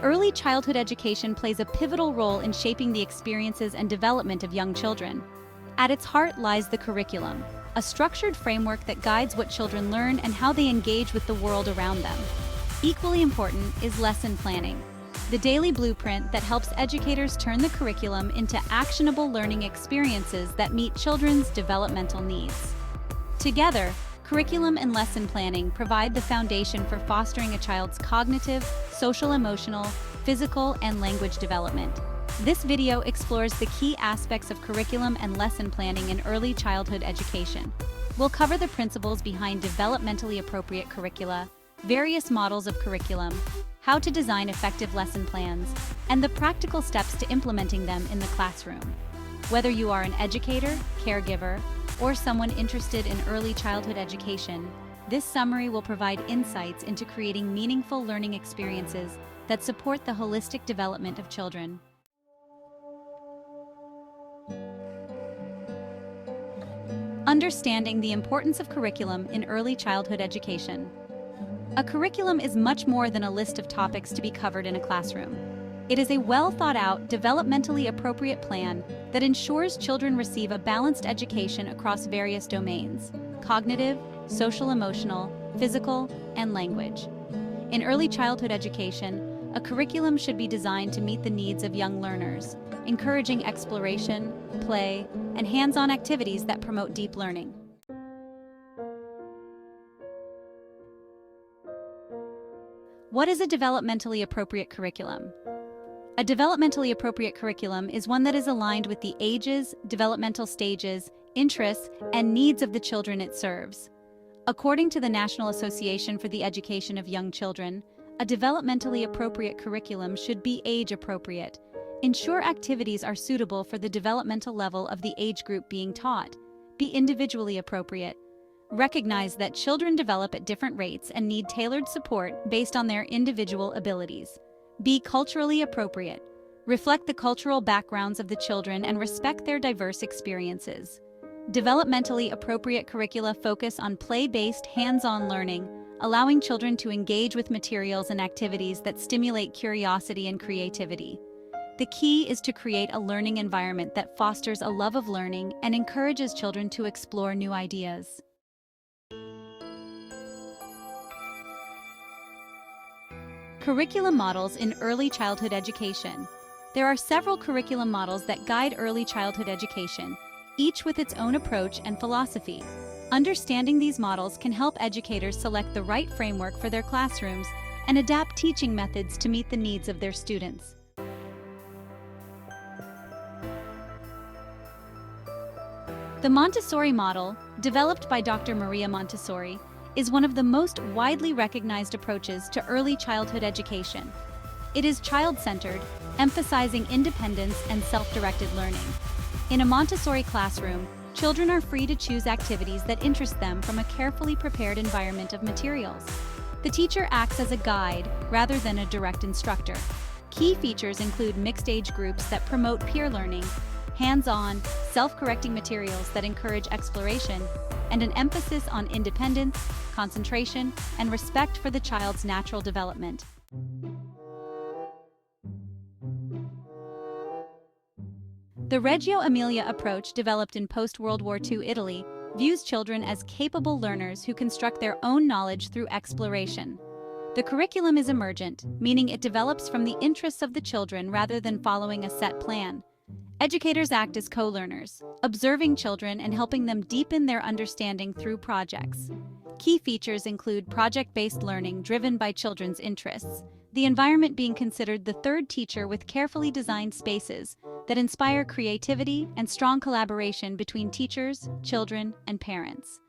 Early childhood education plays a pivotal role in shaping the experiences and development of young children. At its heart lies the curriculum, a structured framework that guides what children learn and how they engage with the world around them. Equally important is lesson planning, the daily blueprint that helps educators turn the curriculum into actionable learning experiences that meet children's developmental needs. Together, curriculum and lesson planning provide the foundation for fostering a child's cognitive, social-emotional, physical, and language development. This video explores the key aspects of curriculum and lesson planning in early childhood education. We'll cover the principles behind developmentally appropriate curricula, various models of curriculum, how to design effective lesson plans, and the practical steps to implementing them in the classroom. Whether you are an educator, caregiver, or someone interested in early childhood education, this summary will provide insights into creating meaningful learning experiences that support the holistic development of children. Understanding the importance of curriculum in early childhood education. A curriculum is much more than a list of topics to be covered in a classroom. It is a well-thought-out, developmentally appropriate plan that ensures children receive a balanced education across various domains: cognitive, social-emotional, physical, and language. In early childhood education, a curriculum should be designed to meet the needs of young learners, encouraging exploration, play, and hands-on activities that promote deep learning. What is a developmentally appropriate curriculum? A developmentally appropriate curriculum is one that is aligned with the ages, developmental stages, interests, and needs of the children it serves. According to the National Association for the Education of Young Children, a developmentally appropriate curriculum should be age-appropriate. Ensure activities are suitable for the developmental level of the age group being taught. Be individually appropriate. Recognize that children develop at different rates and need tailored support based on their individual abilities. Be culturally appropriate. Reflect the cultural backgrounds of the children and respect their diverse experiences. Developmentally appropriate curricula focus on play-based, hands-on learning, allowing children to engage with materials and activities that stimulate curiosity and creativity. The key is to create a learning environment that fosters a love of learning and encourages children to explore new ideas. Curriculum models in early childhood education. There are several curriculum models that guide early childhood education, each with its own approach and philosophy. Understanding these models can help educators select the right framework for their classrooms and adapt teaching methods to meet the needs of their students. The Montessori model, developed by Dr. Maria Montessori, is one of the most widely recognized approaches to early childhood education. It is child-centered, emphasizing independence and self-directed learning. In a Montessori classroom, children are free to choose activities that interest them from a carefully prepared environment of materials. The teacher acts as a guide rather than a direct instructor. Key features include mixed age groups that promote peer learning, hands-on, self-correcting materials that encourage exploration, and an emphasis on independence, concentration, and respect for the child's natural development. The Reggio Emilia approach, developed in post-World War II Italy, views children as capable learners who construct their own knowledge through exploration. The curriculum is emergent, meaning it develops from the interests of the children rather than following a set plan. Educators act as co-learners, observing children and helping them deepen their understanding through projects. Key features include project-based learning driven by children's interests, the environment being considered the third teacher with carefully designed spaces that inspire creativity and strong collaboration between teachers, children, and parents.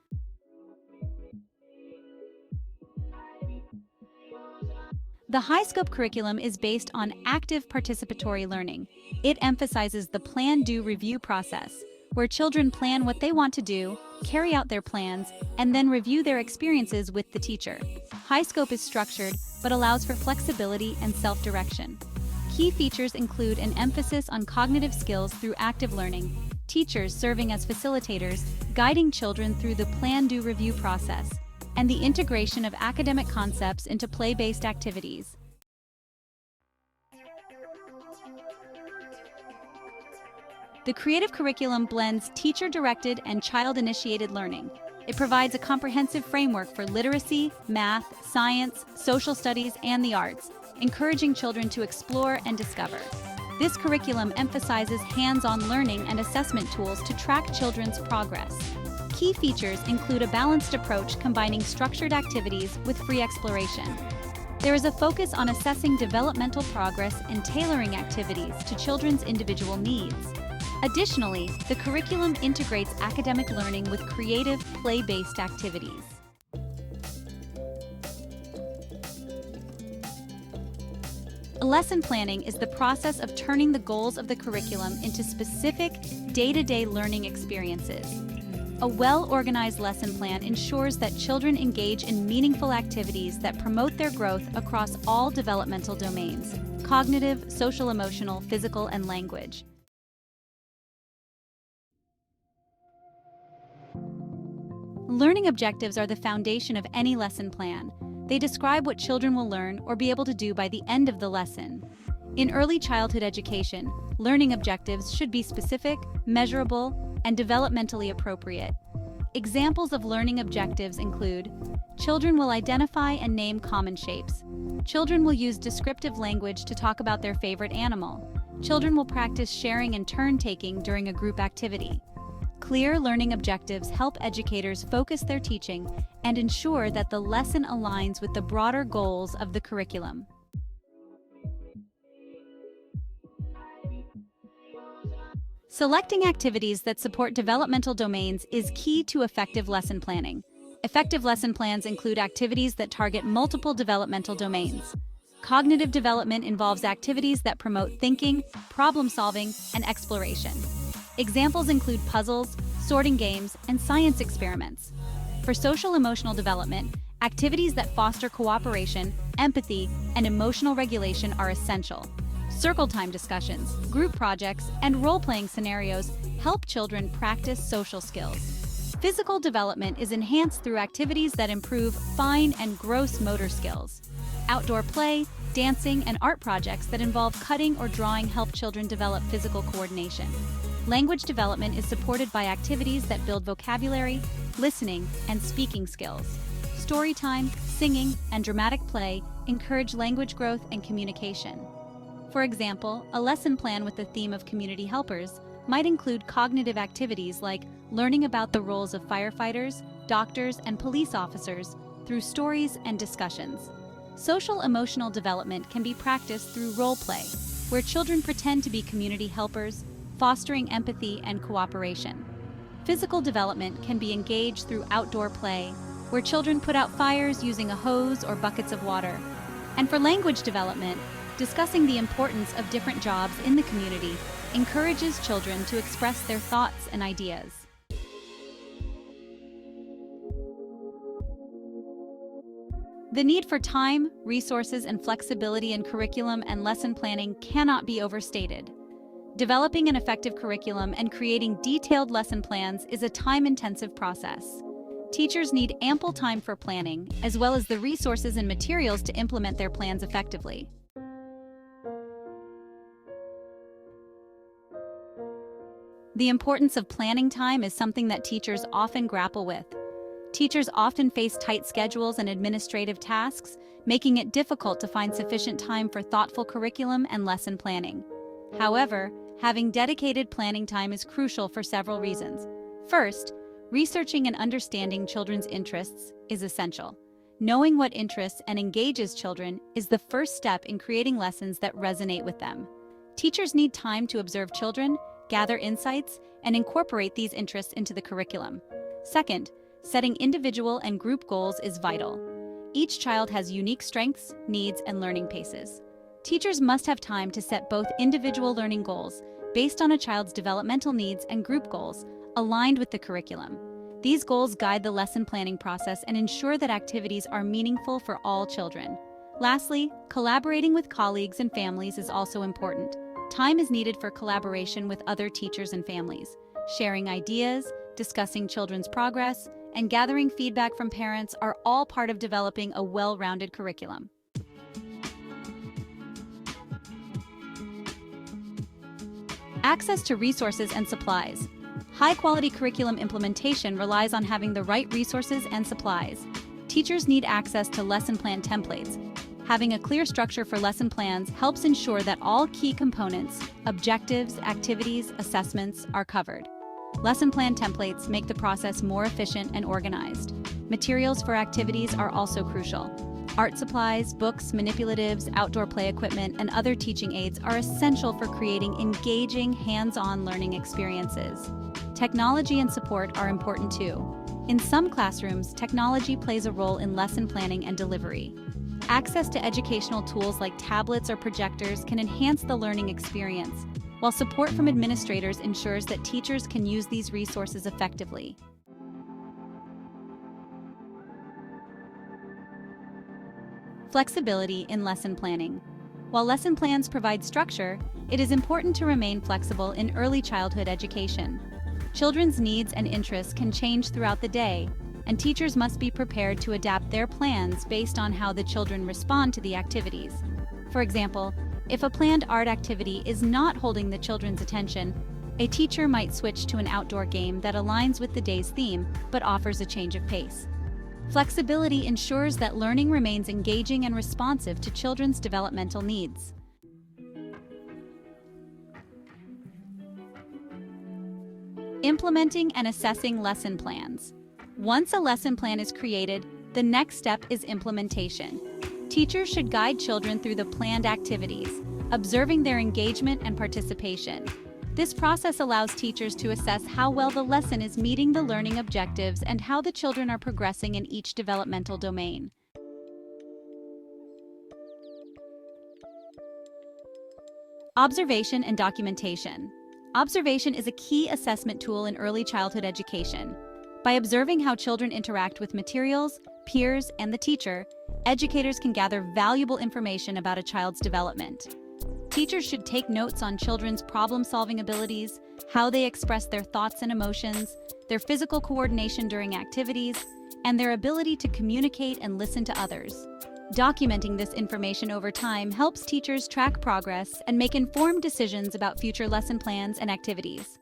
The high-scope curriculum is based on active participatory learning. It emphasizes the plan-do-review process, where children plan what they want to do, carry out their plans, and then review their experiences with the teacher. High-scope is structured, but allows for flexibility and self-direction. Key features include an emphasis on cognitive skills through active learning, teachers serving as facilitators, guiding children through the plan-do-review process, and the integration of academic concepts into play-based activities. The creative curriculum blends teacher-directed and child-initiated learning. It provides a comprehensive framework for literacy, math, science, social studies, and the arts, encouraging children to explore and discover. This curriculum emphasizes hands-on learning and assessment tools to track children's progress. Key features include a balanced approach combining structured activities with free exploration. There is a focus on assessing developmental progress and tailoring activities to children's individual needs. Additionally, the curriculum integrates academic learning with creative, play-based activities. Lesson planning is the process of turning the goals of the curriculum into specific, day-to-day learning experiences. A well-organized lesson plan ensures that children engage in meaningful activities that promote their growth across all developmental domains: cognitive, social-emotional, physical, and language. Learning objectives are the foundation of any lesson plan. They describe what children will learn or be able to do by the end of the lesson. In early childhood education, learning objectives should be specific, measurable, and developmentally appropriate. Examples of learning objectives include: children will identify and name common shapes. Children will use descriptive language to talk about their favorite animal. Children will practice sharing and turn-taking during a group activity. Clear learning objectives help educators focus their teaching and ensure that the lesson aligns with the broader goals of the curriculum. Selecting activities that support developmental domains is key to effective lesson planning. Effective lesson plans include activities that target multiple developmental domains. Cognitive development involves activities that promote thinking, problem-solving, and exploration. Examples include puzzles, sorting games, and science experiments. For social-emotional development, activities that foster cooperation, empathy, and emotional regulation are essential. Circle time discussions, group projects, and role-playing scenarios help children practice social skills. Physical development is enhanced through activities that improve fine and gross motor skills. Outdoor play, dancing, and art projects that involve cutting or drawing help children develop physical coordination. Language development is supported by activities that build vocabulary, listening, and speaking skills. Storytime, singing, and dramatic play encourage language growth and communication. For example, a lesson plan with the theme of community helpers might include cognitive activities like learning about the roles of firefighters, doctors, and police officers through stories and discussions. Social-emotional development can be practiced through role play, where children pretend to be community helpers, fostering empathy and cooperation. Physical development can be engaged through outdoor play, where children put out fires using a hose or buckets of water. And for language development, discussing the importance of different jobs in the community encourages children to express their thoughts and ideas. The need for time, resources, and flexibility in curriculum and lesson planning cannot be overstated. Developing an effective curriculum and creating detailed lesson plans is a time-intensive process. Teachers need ample time for planning, as well as the resources and materials to implement their plans effectively. The importance of planning time is something that teachers often grapple with. Teachers often face tight schedules and administrative tasks, making it difficult to find sufficient time for thoughtful curriculum and lesson planning. However, having dedicated planning time is crucial for several reasons. First, researching and understanding children's interests is essential. Knowing what interests and engages children is the first step in creating lessons that resonate with them. Teachers need time to observe children, gather insights, and incorporate these interests into the curriculum. Second, setting individual and group goals is vital. Each child has unique strengths, needs, and learning paces. Teachers must have time to set both individual learning goals based on a child's developmental needs and group goals aligned with the curriculum. These goals guide the lesson planning process and ensure that activities are meaningful for all children. Lastly, collaborating with colleagues and families is also important. Time is needed for collaboration with other teachers and families. Sharing ideas, discussing children's progress, and gathering feedback from parents are all part of developing a well-rounded curriculum. Access to resources and supplies. High-quality curriculum implementation relies on having the right resources and supplies. Teachers need access to lesson plan templates. Having a clear structure for lesson plans helps ensure that all key components, objectives, activities, assessments, are covered. Lesson plan templates make the process more efficient and organized. Materials for activities are also crucial. Art supplies, books, manipulatives, outdoor play equipment, and other teaching aids are essential for creating engaging, hands-on learning experiences. Technology and support are important too. In some classrooms, technology plays a role in lesson planning and delivery. Access to educational tools like tablets or projectors can enhance the learning experience, while support from administrators ensures that teachers can use these resources effectively. Flexibility in lesson planning. While lesson plans provide structure, it is important to remain flexible in early childhood education. Children's needs and interests can change throughout the day, and teachers must be prepared to adapt their plans based on how the children respond to the activities. For example, if a planned art activity is not holding the children's attention, a teacher might switch to an outdoor game that aligns with the day's theme but offers a change of pace. Flexibility ensures that learning remains engaging and responsive to children's developmental needs. Implementing and assessing lesson plans. Once a lesson plan is created, the next step is implementation. Teachers should guide children through the planned activities, observing their engagement and participation. This process allows teachers to assess how well the lesson is meeting the learning objectives and how the children are progressing in each developmental domain. Observation and documentation. Observation is a key assessment tool in early childhood education. By observing how children interact with materials, peers, and the teacher, educators can gather valuable information about a child's development. Teachers should take notes on children's problem-solving abilities, how they express their thoughts and emotions, their physical coordination during activities, and their ability to communicate and listen to others. Documenting this information over time helps teachers track progress and make informed decisions about future lesson plans and activities.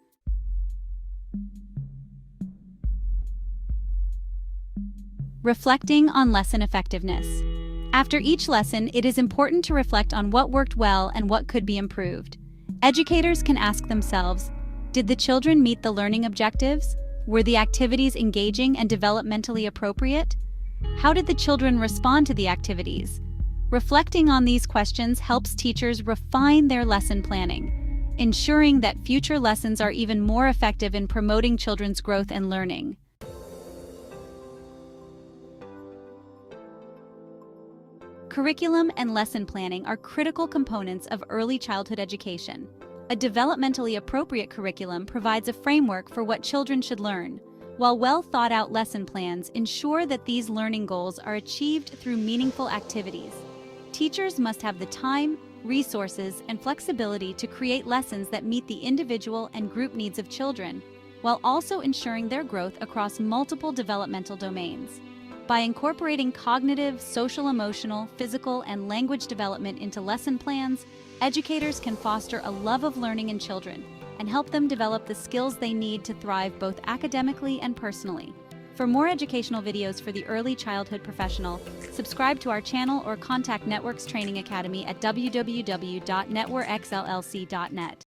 Reflecting on lesson effectiveness. After each lesson, it is important to reflect on what worked well and what could be improved. Educators can ask themselves, did the children meet the learning objectives? Were the activities engaging and developmentally appropriate? How did the children respond to the activities? Reflecting on these questions helps teachers refine their lesson planning, ensuring that future lessons are even more effective in promoting children's growth and learning. Curriculum and lesson planning are critical components of early childhood education. A developmentally appropriate curriculum provides a framework for what children should learn, while well-thought-out lesson plans ensure that these learning goals are achieved through meaningful activities. Teachers must have the time, resources, and flexibility to create lessons that meet the individual and group needs of children, while also ensuring their growth across multiple developmental domains. By incorporating cognitive, social-emotional, physical, and language development into lesson plans, educators can foster a love of learning in children and help them develop the skills they need to thrive both academically and personally. For more educational videos for the early childhood professional, subscribe to our channel or contact Networx Training Academy at www.networxllc.net.